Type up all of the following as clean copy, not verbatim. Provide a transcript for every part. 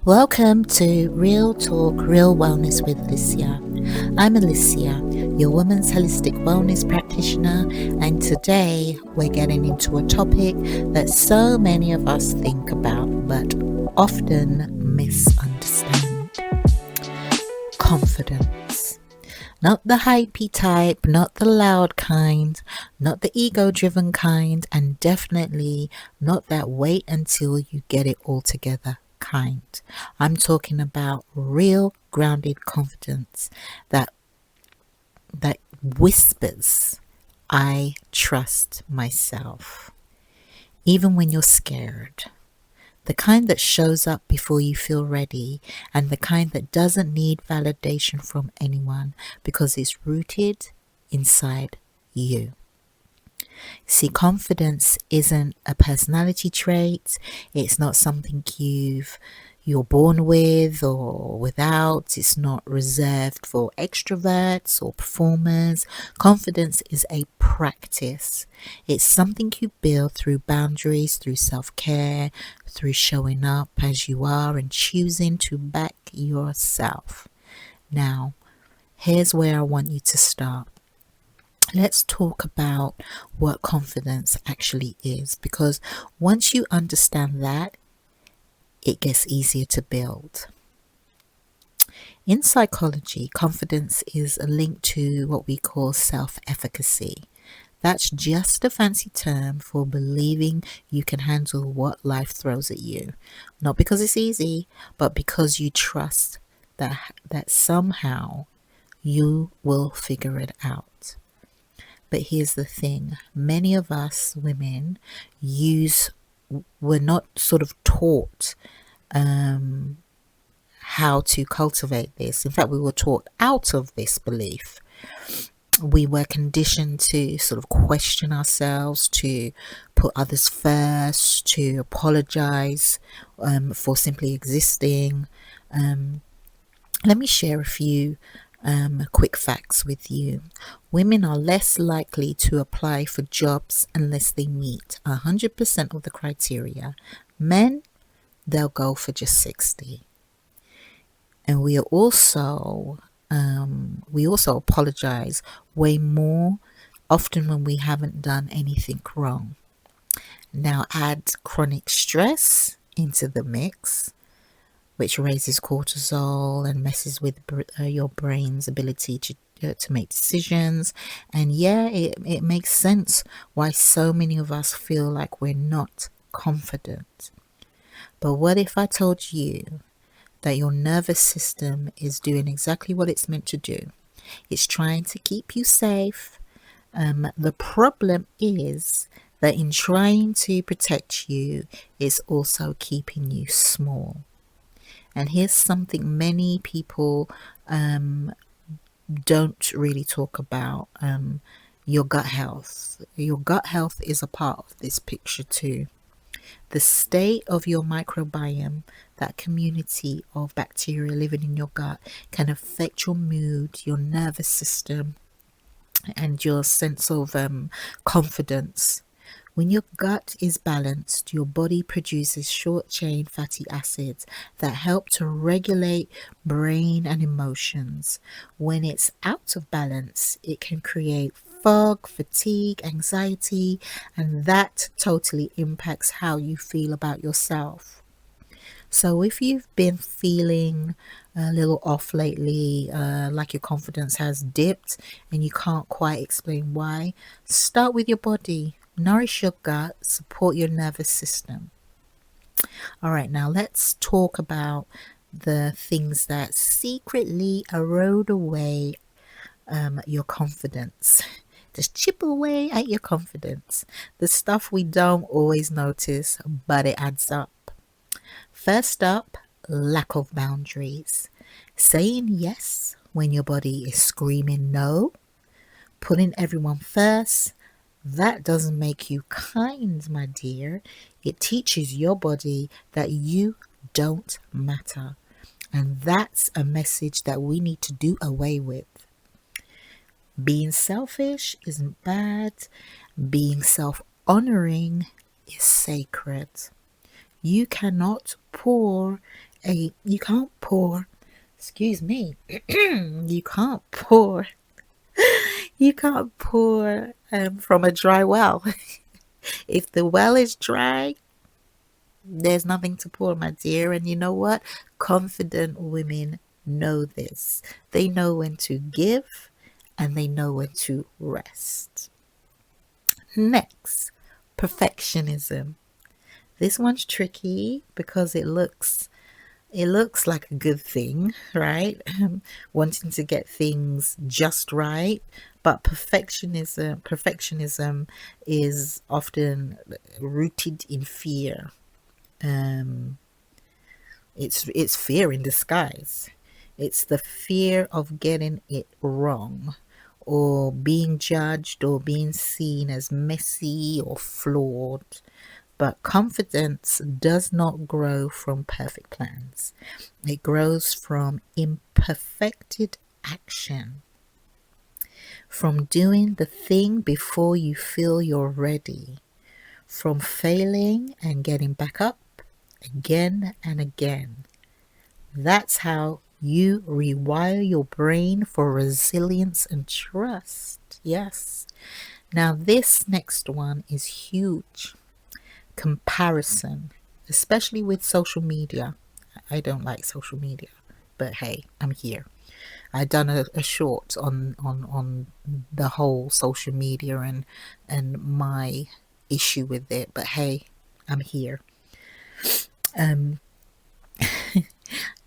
Welcome to Real Talk, Real Wellness with Alicia. I'm Alicia, your woman's holistic wellness practitioner, and today we're getting into a topic that so many of us think about but often misunderstand. Confidence. Not the hypey type, not the loud kind, not the ego-driven kind, and definitely not that wait until you get it all together kind. I'm talking about real grounded confidence that whispers, I trust myself. Even when you're scared. The kind that shows up before you feel ready, and the kind that doesn't need validation from anyone because it's rooted inside you. See, confidence isn't a personality trait. It's not something you're born with or without. It's not reserved for extroverts or performers. Confidence is a practice. It's something you build through boundaries, through self-care, through showing up as you are and choosing to back yourself. Now, here's where I want you to start. Let's talk about what confidence actually is, because once you understand that, it gets easier to build. In psychology, confidence is a link to what we call self-efficacy. That's just a fancy term for believing you can handle what life throws at you. Not because it's easy, but because you trust that somehow you will figure it out. But here's the thing, many of us women were not sort of taught how to cultivate this. In fact, we were taught out of this belief. We were conditioned to sort of question ourselves, to put others first, to apologize for simply existing. Let me share a few quick facts with you. Women are less likely to apply for jobs unless they meet 100% of the criteria. Men, they'll go for just 60. And we also apologize way more often when we haven't done anything wrong. Now add chronic stress into the mix, which raises cortisol and messes with your brain's ability to make decisions. And yeah, it makes sense why so many of us feel like we're not confident. But what if I told you that your nervous system is doing exactly what it's meant to do? It's trying to keep you safe. The problem is that in trying to protect you, it's also keeping you small. And here's something many people don't really talk about, your gut health. Your gut health is a part of this picture too. The state of your microbiome, that community of bacteria living in your gut, can affect your mood, your nervous system, and your sense of confidence. When your gut is balanced, your body produces short-chain fatty acids that help to regulate brain and emotions. When it's out of balance, it can create fog, fatigue, anxiety, and that totally impacts how you feel about yourself. So if you've been feeling a little off lately, like your confidence has dipped and you can't quite explain why, start with your body. Nourish your gut, support your nervous system. All right, now let's talk about the things that secretly erode away your confidence. Just chip away at your confidence. The stuff we don't always notice, but it adds up. First up, lack of boundaries. Saying yes when your body is screaming no. Putting everyone first. That doesn't make you kind, my dear. It teaches your body that you don't matter. And that's a message that we need to do away with. Being selfish isn't bad. Being self-honoring is sacred. You cannot pour You can't pour, excuse me, you can't pour, you can't pour from a dry well. If the well is dry, there's nothing to pour, my dear. And you know what? Confident women know this. They know when to give and they know when to rest. Next, perfectionism. This one's tricky because it looks like a good thing, right? Wanting to get things just right, but perfectionism is often rooted in fear. Um, it's fear in disguise. It's the fear of getting it wrong, or being judged, or being seen as messy or flawed. But confidence does not grow from perfect plans. It grows from imperfected action, from doing the thing before you feel you're ready, from failing and getting back up again and again. That's how you rewire your brain for resilience and trust. Yes. Now, this next one is huge. Comparison, especially with social media. I don't like social media, but hey, I'm here. I done a short on the whole social media and my issue with it, but hey, I'm here. Um,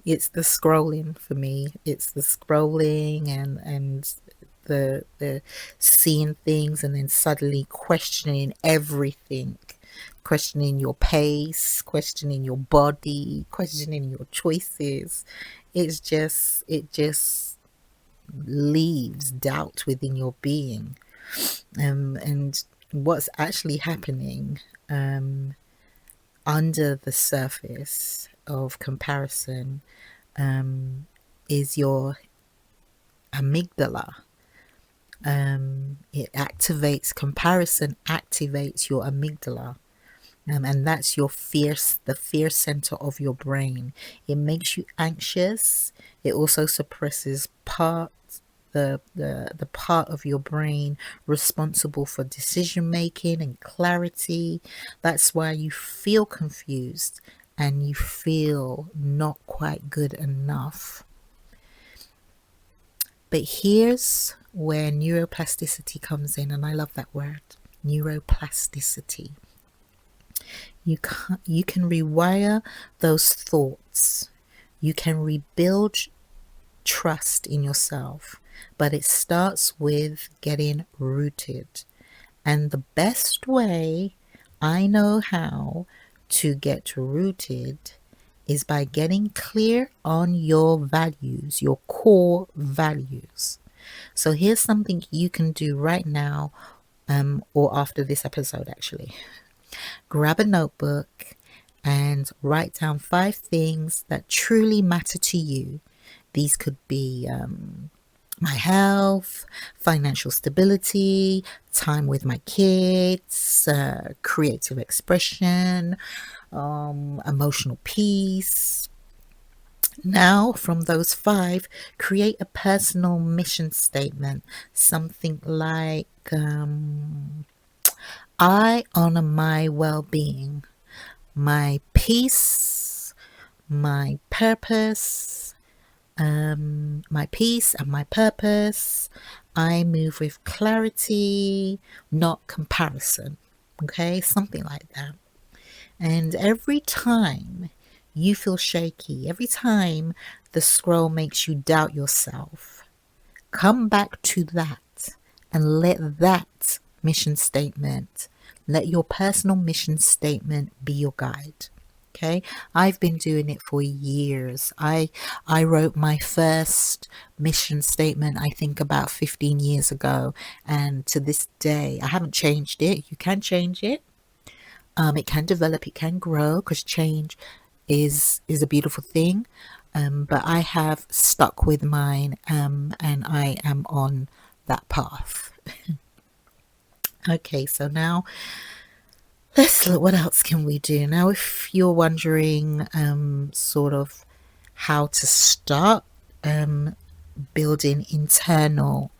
it's the scrolling for me. It's the scrolling and the seeing things and then suddenly questioning everything, questioning your pace, questioning your body, questioning your choices. It just leaves doubt within your being. And what's actually happening under the surface of comparison is your amygdala. Comparison activates your amygdala. And that's the fear center of your brain. It makes you anxious. It also suppresses the part of your brain responsible for decision making and clarity. That's why you feel confused and you feel not quite good enough. But here's where neuroplasticity comes in, and I love that word, neuroplasticity. You can rewire those thoughts. You can rebuild trust in yourself, but it starts with getting rooted. And the best way I know how to get rooted is by getting clear on your values, your core values. So here's something you can do right now, or after this episode actually. Grab a notebook and write down 5 things that truly matter to you. These could be my health, financial stability, time with my kids, creative expression, emotional peace. Now, from those 5, create a personal mission statement. Something like, I honor my well-being, my peace, my purpose, my peace and my purpose. I move with clarity, not comparison. Okay, something like that. And every time you feel shaky, every time the scroll makes you doubt yourself, come back to that and let your personal mission statement be your guide. Okay, I've been doing it for years. I wrote my first mission statement, I think about 15 years ago, and to this day I haven't changed it. You can change it. It can develop, it can grow, because change is a beautiful thing. But I have stuck with mine, and I am on that path. Okay, so now let's look, what else can we do? Now, if you're wondering sort of how to start building internal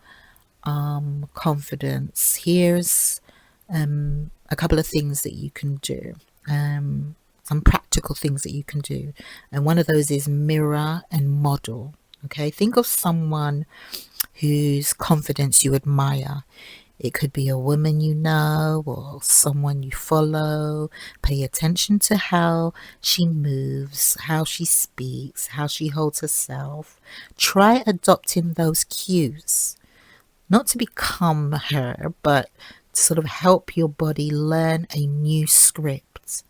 confidence, here's a couple of things that you can do. Some practical things that you can do. And one of those is mirror and model. Okay, think of someone whose confidence you admire. It could be a woman you know or someone you follow. Pay attention to how she moves, how she speaks, how she holds herself. Try adopting those cues, not to become her, but to sort of help your body learn a new script.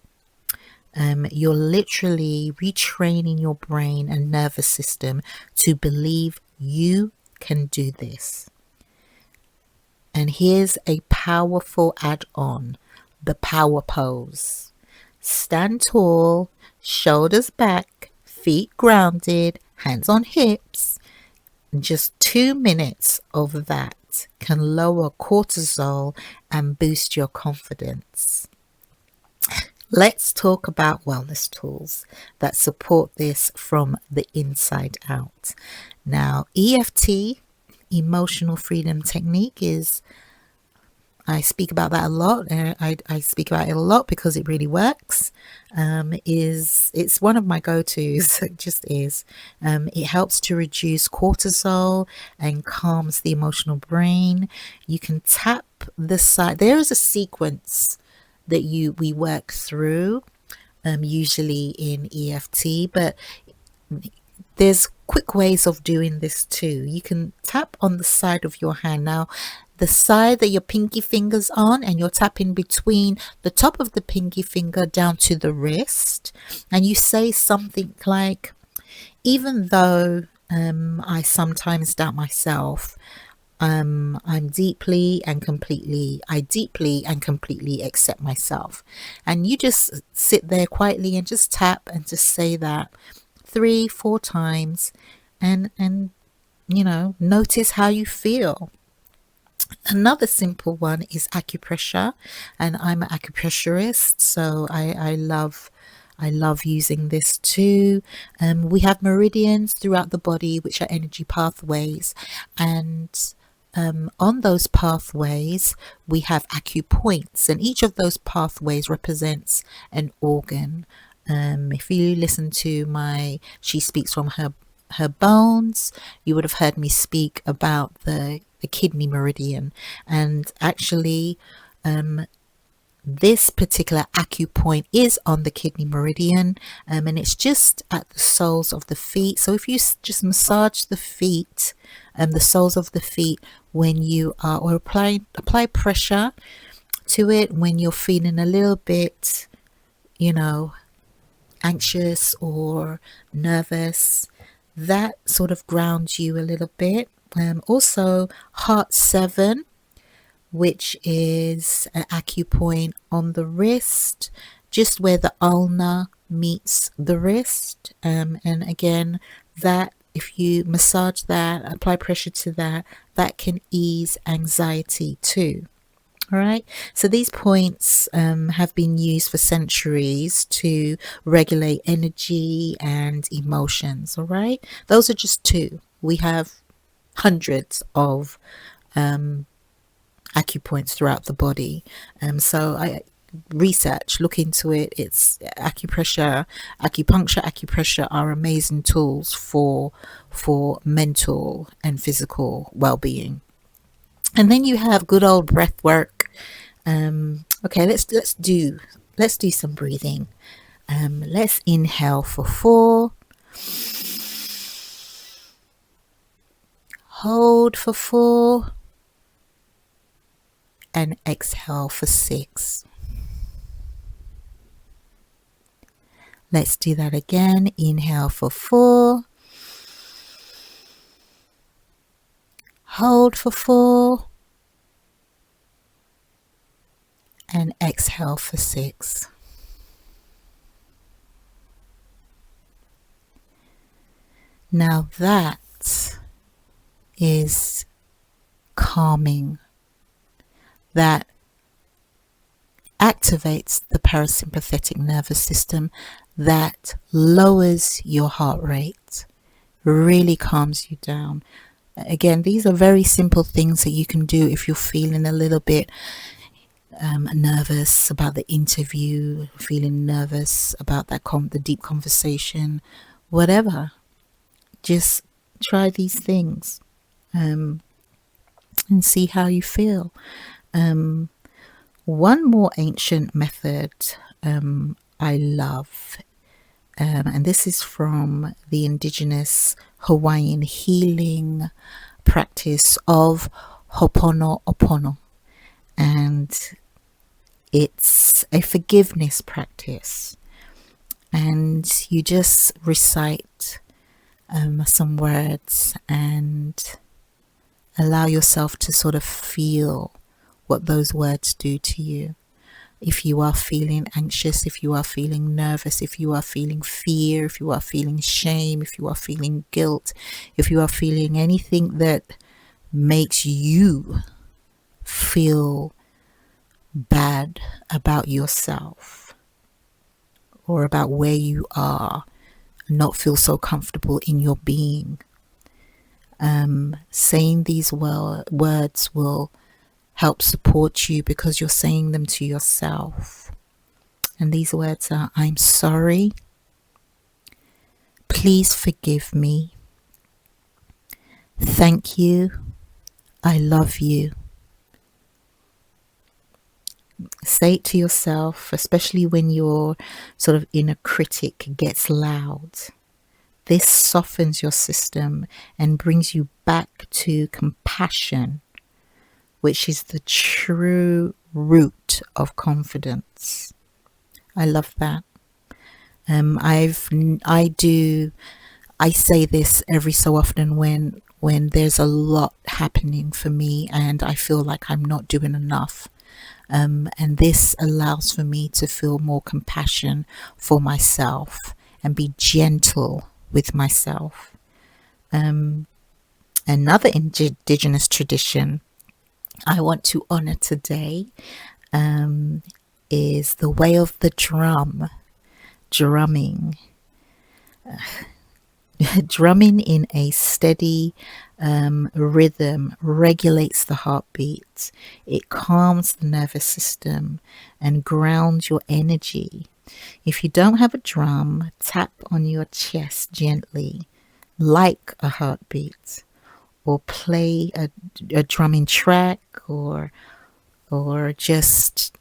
You're literally retraining your brain and nervous system to believe you can do this. And here's a powerful add-on, the power pose. Stand tall, shoulders back, feet grounded, hands on hips. Just 2 minutes of that can lower cortisol and boost your confidence. Let's talk about wellness tools that support this from the inside out. Now, EFT, emotional freedom technique, I speak about that a lot. I speak about it a lot because it really works. It's one of my go-tos. It just is. It helps to reduce cortisol and calms the emotional brain. You can tap the side. There is a sequence that we work through, usually in EFT, but there's quick ways of doing this too. You can tap on the side of your hand. Now, the side that your pinky finger's on, and you're tapping between the top of the pinky finger down to the wrist, and you say something like, even though I sometimes doubt myself, I deeply and completely accept myself. And you just sit there quietly and just tap and just say that 3-4 times, and notice how you feel. Another simple one is acupressure, and I'm an acupressurist, so I love using this too. We have meridians throughout the body, which are energy pathways, and on those pathways we have acupoints, and each of those pathways represents an organ. If you listen to She Speaks from Her Bones, you would have heard me speak about the kidney meridian, and actually this particular acupoint is on the kidney meridian, and it's just at the soles of the feet. So if you just massage the feet, the soles of the feet, when you are, or apply pressure to it when you're feeling a little bit, anxious or nervous, that sort of grounds you a little bit. Also, Heart 7, which is an acupoint on the wrist, just where the ulna meets the wrist. And again, that if you massage that, apply pressure to that, that can ease anxiety too. All right, so these points have been used for centuries to regulate energy and emotions. All right, those are just two. We have hundreds of acupoints throughout the body. So I look into it. It's acupressure, acupressure are amazing tools for mental and physical well-being. And then you have good old breath work. Okay, let's do some breathing. Let's inhale for 4, hold for 4, and exhale for 6. Let's do that again. Inhale for 4, hold for 4, and exhale for 6. Now that is calming. That activates the parasympathetic nervous system. that lowers your heart rate, really calms you down. Again, these are very simple things that you can do if you're feeling a little bit nervous about the interview, feeling nervous about the deep conversation, whatever. Just try these things and see how you feel. One more ancient method I love, and this is from the indigenous Hawaiian healing practice of Ho'oponopono, and it's a forgiveness practice, and you just recite some words and allow yourself to sort of feel what those words do to you. If you are feeling anxious, if you are feeling nervous, if you are feeling fear, if you are feeling shame, if you are feeling guilt, if you are feeling anything that makes you feel bad about yourself or about where you are, not feel so comfortable in your being, saying these words will help support you because you're saying them to yourself. And these words are: I'm sorry, please forgive me, thank you, I love you. Say it to yourself, especially when your sort of inner critic gets loud. This softens your system and brings you back to compassion, which is the true root of confidence. I love that. I say this every so often when there's a lot happening for me and I feel like I'm not doing enough. And this allows for me to feel more compassion for myself and be gentle with myself. Another indigenous tradition I want to honor today is the way of the drum, drumming. Drumming in a steady rhythm regulates the heartbeat. It calms the nervous system and grounds your energy. If you don't have a drum, tap on your chest gently, like a heartbeat, or play a drumming track, or just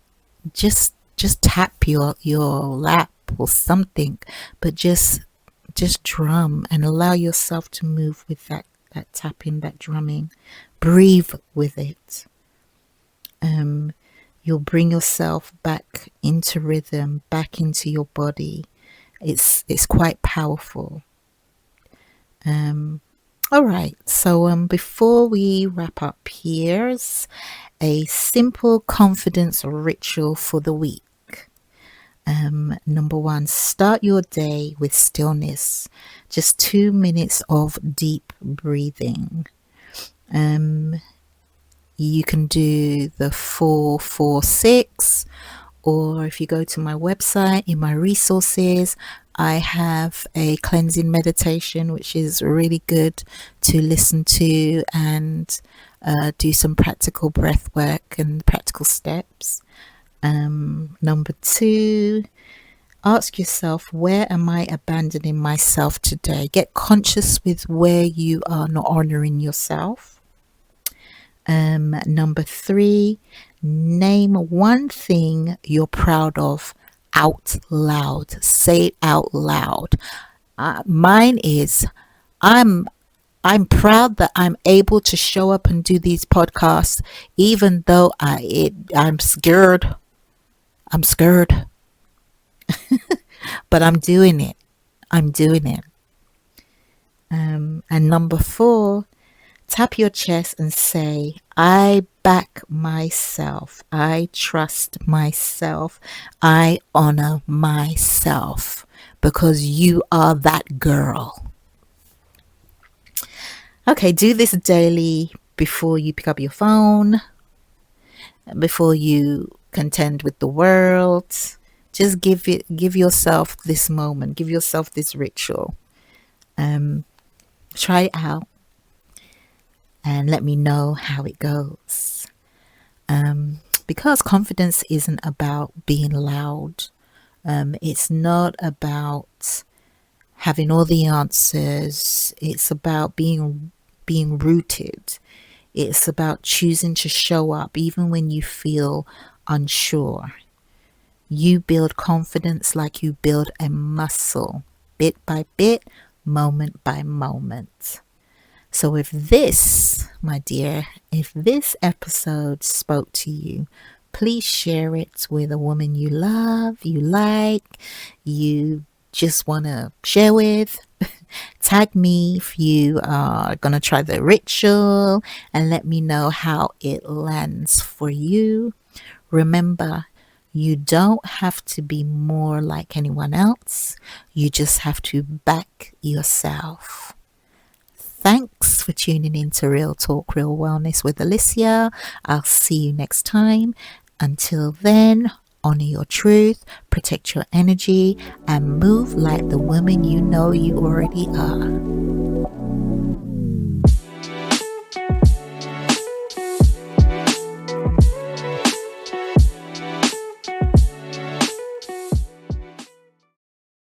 tap your lap or something, but just drum and allow yourself to move with that tapping, that drumming. Breathe with it. You'll bring yourself back into rhythm, back into your body. It's quite powerful. All right, so before we wrap up, here's a simple confidence ritual for the week. Number one, start your day with stillness. Just 2 minutes of deep breathing. You can do the 4-4-6, or if you go to my website, in my resources, I have a cleansing meditation, which is really good to listen to and do some practical breath work and practical steps. Number two, ask yourself, where am I abandoning myself today? Get conscious with where you are not honoring yourself. Number three, name one thing you're proud of out loud. Say it out loud. Mine is, I'm proud that I'm able to show up and do these podcasts, even though I'm scared. I'm scared, but I'm doing it. And number four, tap your chest and say, I back myself. I trust myself. I honor myself, because you are that girl. Okay, do this daily before you pick up your phone, before you contend with the world. Just give yourself this moment, give yourself this ritual. Try it out and let me know how it goes. Because confidence isn't about being loud. It's not about having all the answers. It's about being rooted. It's about choosing to show up even when you feel unsure. You build confidence like you build a muscle, bit by bit, moment by moment. So if this, my dear, if this episode spoke to you, please share it with a woman you love, you like, you just want to share with. Tag me if you are going to try the ritual and let me know how it lands for you. Remember, you don't have to be more like anyone else. You just have to back yourself. Thanks for tuning in to Real Talk, Real Wellness with Alicia. I'll see you next time. Until then, honor your truth, protect your energy, and move like the woman you know you already are.